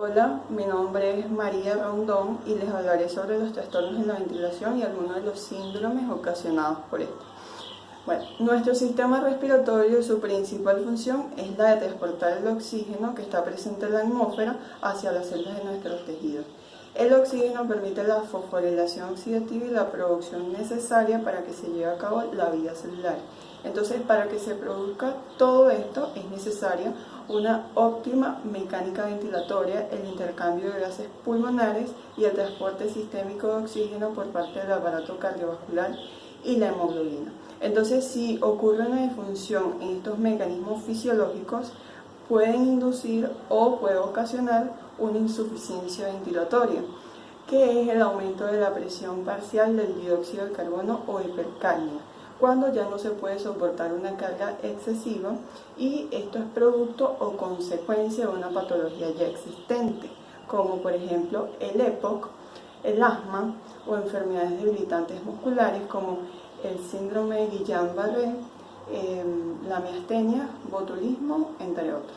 Hola, mi nombre es María Rondón y les hablaré sobre los trastornos en la ventilación y algunos de los síndromes ocasionados por esto. Bueno, nuestro sistema respiratorio, su principal función es la de transportar el oxígeno que está presente en la atmósfera hacia las células de nuestros tejidos. El oxígeno permite la fosforilación oxidativa y la producción necesaria para que se lleve a cabo la vida celular. Entonces, para que se produzca todo esto es necesaria una óptima mecánica ventilatoria, el intercambio de gases pulmonares y el transporte sistémico de oxígeno por parte del aparato cardiovascular y la hemoglobina. Entonces, si ocurre una disfunción en estos mecanismos fisiológicos, pueden inducir o puede ocasionar una insuficiencia ventilatoria, que es el aumento de la presión parcial del dióxido de carbono o hipercapnia, cuando ya no se puede soportar una carga excesiva, y esto es producto o consecuencia de una patología ya existente, como por ejemplo el EPOC, el asma o enfermedades debilitantes musculares como el síndrome de Guillain-Barré, la miastenia, botulismo, entre otros.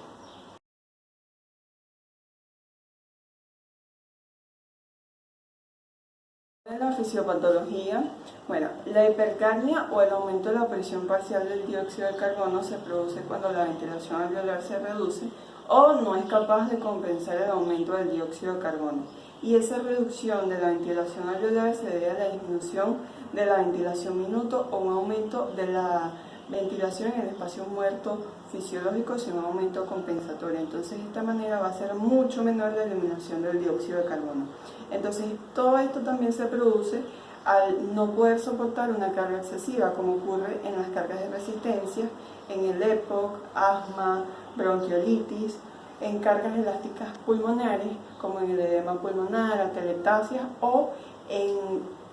En la fisiopatología, bueno, la hipercapnia o el aumento de la presión parcial del dióxido de carbono se produce cuando la ventilación alveolar se reduce o no es capaz de compensar el aumento del dióxido de carbono. Y esa reducción de la ventilación alveolar se debe a la disminución de la ventilación minuto o un aumento de la ventilación en el espacio muerto fisiológico sin un aumento compensatorio. Entonces, de esta manera va a ser mucho menor la eliminación del dióxido de carbono. Entonces, todo esto también se produce al no poder soportar una carga excesiva, como ocurre en las cargas de resistencia, en el EPOC, asma, bronquiolitis, en cargas elásticas pulmonares, como en el edema pulmonar, atelectasias, o en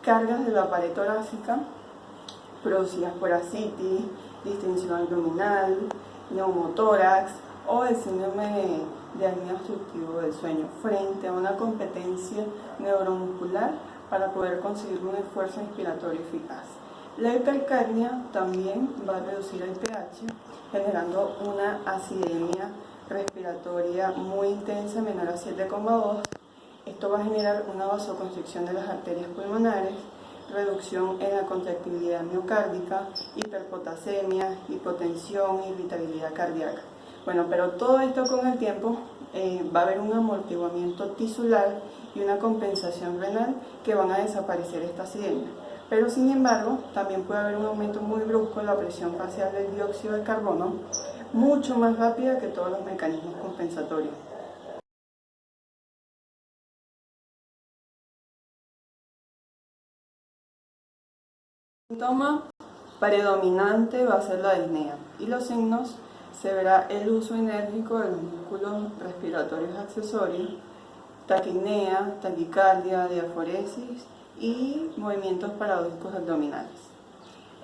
cargas de la pared torácica producidas por ascitis, distensión abdominal, neumotórax o el síndrome de apnea obstructiva del sueño, frente a una competencia neuromuscular para poder conseguir un esfuerzo inspiratorio eficaz. La hipercapnia también va a reducir el pH, generando una acidemia respiratoria muy intensa, menor a 7,2. Esto va a generar una vasoconstricción de las arterias pulmonares, reducción en la contractilidad miocárdica, hiperpotasemia, hipotensión, irritabilidad cardíaca. Bueno, pero todo esto con el tiempo va a haber un amortiguamiento tisular y una compensación renal que van a desaparecer esta acidemia. Pero sin embargo, también puede haber un aumento muy brusco en la presión parcial del dióxido de carbono, mucho más rápida que todos los mecanismos compensatorios. El síntoma predominante va a ser la disnea, y los signos se verá el uso enérgico de los músculos respiratorios accesorios, taquipnea, taquicardia, diaforesis y movimientos paradójicos abdominales.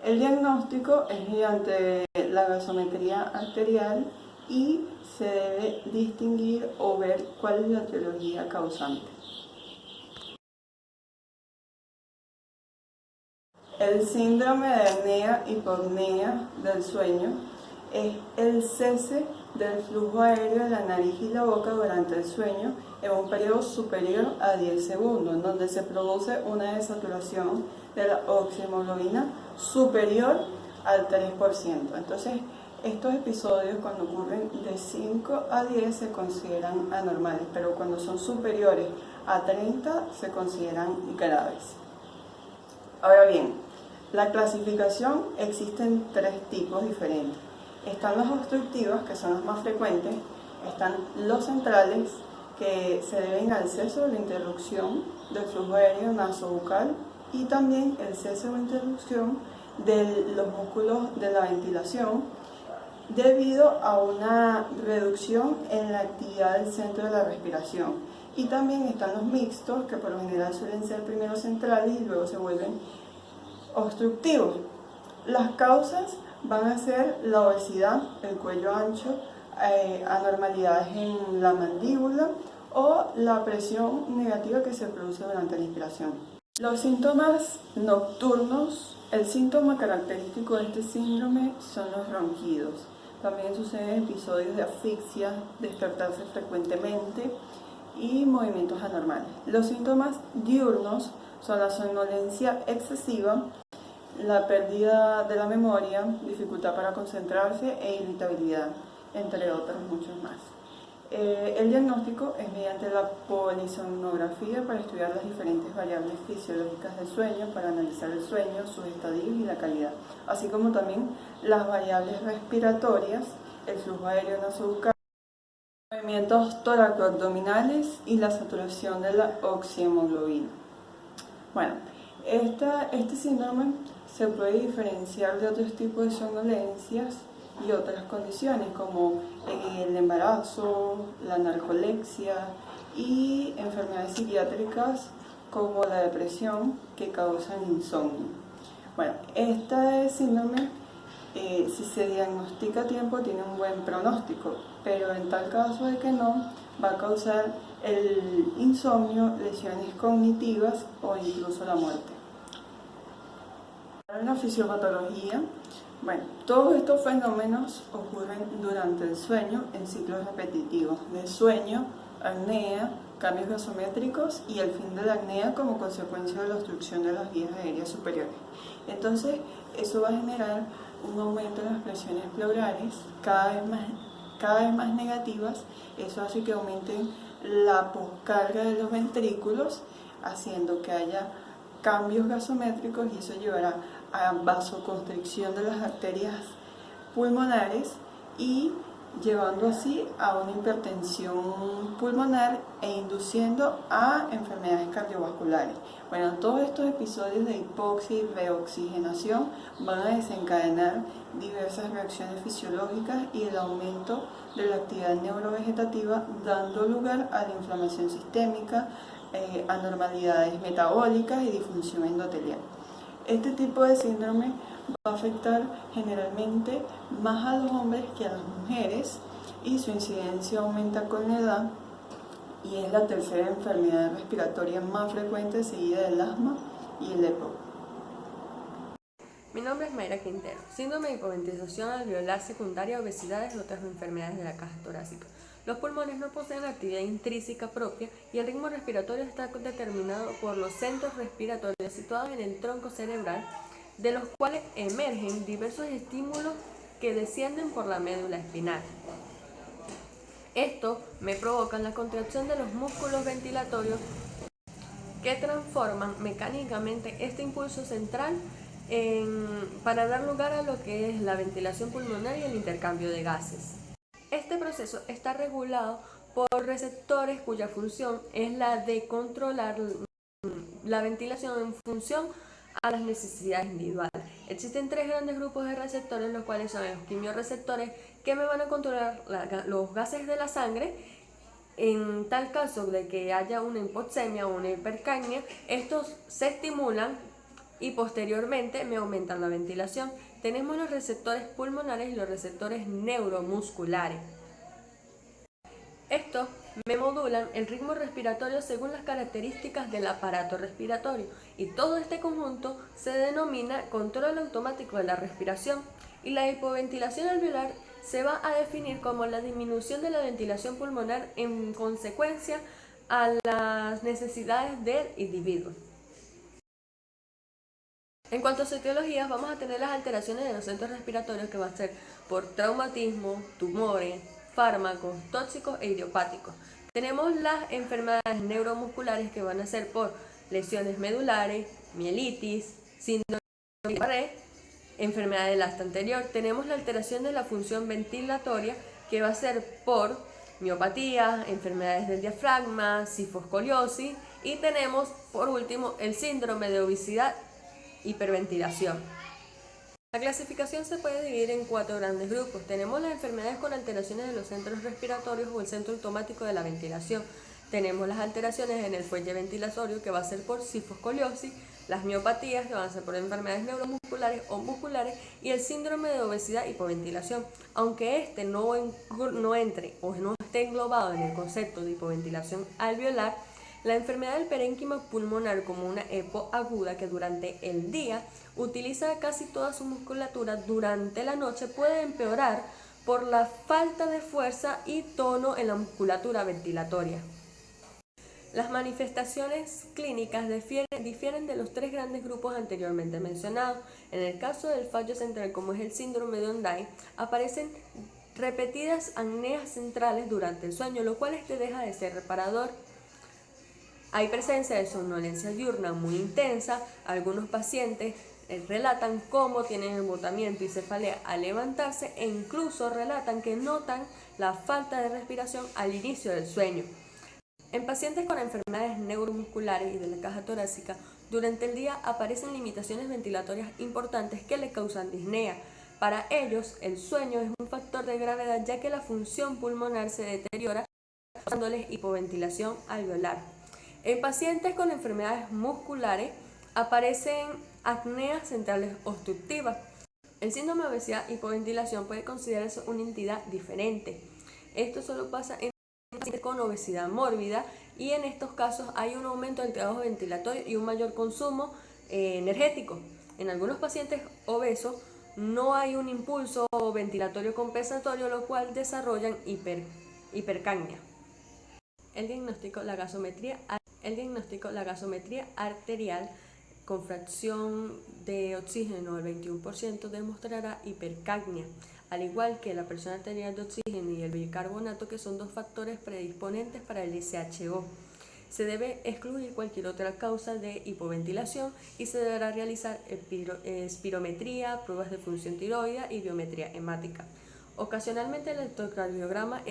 El diagnóstico es mediante la gasometría arterial y se debe distinguir o ver cuál es la etiología causante. El síndrome de apnea-hipopnea del sueño es el cese del flujo aéreo de la nariz y la boca durante el sueño en un periodo superior a 10 segundos, en donde se produce una desaturación de la oxihemoglobina superior al 3%. Entonces, estos episodios, cuando ocurren de 5 a 10, se consideran anormales, pero cuando son superiores a 30 se consideran graves. Ahora bien, la clasificación existen tres tipos diferentes. Están las obstructivas, que son las más frecuentes, están los centrales, que se deben al cese o la interrupción del flujo aéreo nasobucal, y también el cese o interrupción de los músculos de la ventilación debido a una reducción en la actividad del centro de la respiración. Y también están los mixtos, que por lo general suelen ser primero centrales y luego se vuelven obstructivos. Las causas van a ser la obesidad, el cuello ancho, anormalidades en la mandíbula o la presión negativa que se produce durante la inspiración. Los síntomas nocturnos, el síntoma característico de este síndrome son los ronquidos. También suceden episodios de asfixia, despertarse frecuentemente, y movimientos anormales. Los síntomas diurnos son la somnolencia excesiva, la pérdida de la memoria, dificultad para concentrarse e irritabilidad, entre otros muchos más. El diagnóstico es mediante la polisomnografía para estudiar las diferentes variables fisiológicas del sueño, para analizar el sueño, sus estadios y la calidad, así como también las variables respiratorias, el flujo aéreo nasobucal, movimientos toracoabdominales y la saturación de la oxihemoglobina. Bueno, este síndrome se puede diferenciar de otros tipos de somnolencias y otras condiciones como el embarazo, la narcolepsia y enfermedades psiquiátricas como la depresión que causan insomnio. Bueno, este síndrome, si se diagnostica a tiempo, tiene un buen pronóstico, pero en tal caso de que no, va a causar el insomnio, lesiones cognitivas o incluso la muerte. En la fisiopatología, bueno, todos estos fenómenos ocurren durante el sueño en ciclos repetitivos de sueño, apnea, cambios gasométricos y el fin de la apnea como consecuencia de la obstrucción de las vías aéreas superiores. Entonces, eso va a generar un aumento en las presiones pleurales cada vez más negativas. Eso hace que aumenten la poscarga de los ventrículos, haciendo que haya cambios gasométricos y eso llevará a vasoconstricción de las arterias pulmonares y llevando así a una hipertensión pulmonar e induciendo a enfermedades cardiovasculares. Bueno, todos estos episodios de hipoxia y reoxigenación van a desencadenar diversas reacciones fisiológicas y el aumento de la actividad neurovegetativa, dando lugar a la inflamación sistémica, anormalidades metabólicas y disfunción endotelial. Este tipo de síndrome va a afectar generalmente más a los hombres que a las mujeres y su incidencia aumenta con la edad y es la tercera enfermedad respiratoria más frecuente, seguida del asma y el EPOC. Mi nombre es Mayra Quintero. Síndrome de hipoventilación alveolar secundaria, obesidad y otras enfermedades de la caja torácica. Los pulmones no poseen actividad intrínseca propia y el ritmo respiratorio está determinado por los centros respiratorios situados en el tronco cerebral, de los cuales emergen diversos estímulos que descienden por la médula espinal. Esto me provoca la contracción de los músculos ventilatorios que transforman mecánicamente este impulso central para dar lugar a lo que es la ventilación pulmonar y el intercambio de gases. Este proceso está regulado por receptores cuya función es la de controlar la ventilación en función a las necesidades individuales. Existen tres grandes grupos de receptores, los cuales son los quimiorreceptores, que me van a controlar los gases de la sangre. En tal caso de que haya una hipoxemia o una hipercapnia, estos se estimulan y posteriormente me aumentan la ventilación. Tenemos los receptores pulmonares y los receptores neuromusculares. Estos me modulan el ritmo respiratorio según las características del aparato respiratorio y todo este conjunto se denomina control automático de la respiración, y la hipoventilación alveolar se va a definir como la disminución de la ventilación pulmonar en consecuencia a las necesidades del individuo. En cuanto a etiologías, vamos a tener las alteraciones de los centros respiratorios, que va a ser por traumatismo, tumores, fármacos, tóxicos e idiopáticos. Tenemos las enfermedades neuromusculares, que van a ser por lesiones medulares, mielitis, síndrome de Barré, enfermedad del asta anterior. Tenemos la alteración de la función ventilatoria, que va a ser por miopatía, enfermedades del diafragma, cifoscoliosis, y tenemos por último el síndrome de obesidad, hiperventilación. La clasificación se puede dividir en 4 grandes grupos. Tenemos las enfermedades con alteraciones de los centros respiratorios o el centro automático de la ventilación. Tenemos las alteraciones en el fuelle ventilatorio, que va a ser por cifoscoliosis, las miopatías, que van a ser por enfermedades neuromusculares o musculares, y el síndrome de obesidad, hipoventilación. Aunque este no entre o no esté englobado en el concepto de hipoventilación alveolar, la enfermedad del parénquima pulmonar, como una EPO aguda que durante el día utiliza casi toda su musculatura, durante la noche puede empeorar por la falta de fuerza y tono en la musculatura ventilatoria. Las manifestaciones clínicas difieren de los tres grandes grupos anteriormente mencionados. En el caso del fallo central, como es el síndrome de Ondai, aparecen repetidas apneas centrales durante el sueño, lo cual deja de ser reparador. Hay presencia de somnolencia diurna muy intensa. Algunos pacientes relatan cómo tienen embotamiento y cefalea al levantarse e incluso relatan que notan la falta de respiración al inicio del sueño. En pacientes con enfermedades neuromusculares y de la caja torácica, durante el día aparecen limitaciones ventilatorias importantes que le causan disnea. Para ellos, el sueño es un factor de gravedad ya que la función pulmonar se deteriora, causándoles hipoventilación alveolar. En pacientes con enfermedades musculares aparecen apneas centrales obstructivas. El síndrome de obesidad hipoventilación puede considerarse una entidad diferente. Esto solo pasa en pacientes con obesidad mórbida y en estos casos hay un aumento del trabajo ventilatorio y un mayor consumo energético. En algunos pacientes obesos no hay un impulso ventilatorio compensatorio, lo cual desarrollan hipercapnia. El diagnóstico, la gasometría arterial con fracción de oxígeno del 21% demostrará hipercapnia, al igual que la presión arterial de oxígeno y el bicarbonato, que son dos factores predisponentes para el SHO. Se debe excluir cualquier otra causa de hipoventilación y se deberá realizar espirometría, pruebas de función tiroidea y biometría hemática. Ocasionalmente el electrocardiograma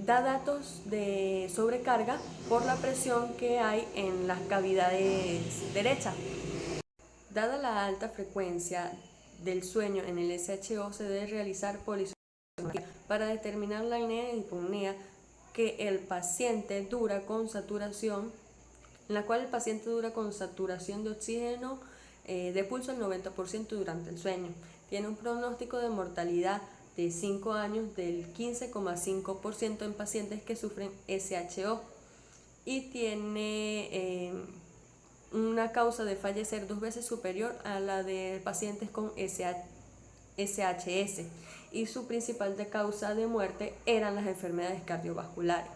da datos de sobrecarga por la presión que hay en las cavidades derechas. Dada la alta frecuencia del sueño en el SHO, se debe realizar polisonografía para determinar la apnea y hipopnea que el paciente dura con saturación, en la cual el paciente dura con saturación de oxígeno de pulso el 90% durante el sueño. Tiene un pronóstico de mortalidad de 5 años del 15,5% en pacientes que sufren SHO y tiene una causa de fallecer 2 veces superior a la de pacientes con SHS, y su principal causa de muerte eran las enfermedades cardiovasculares.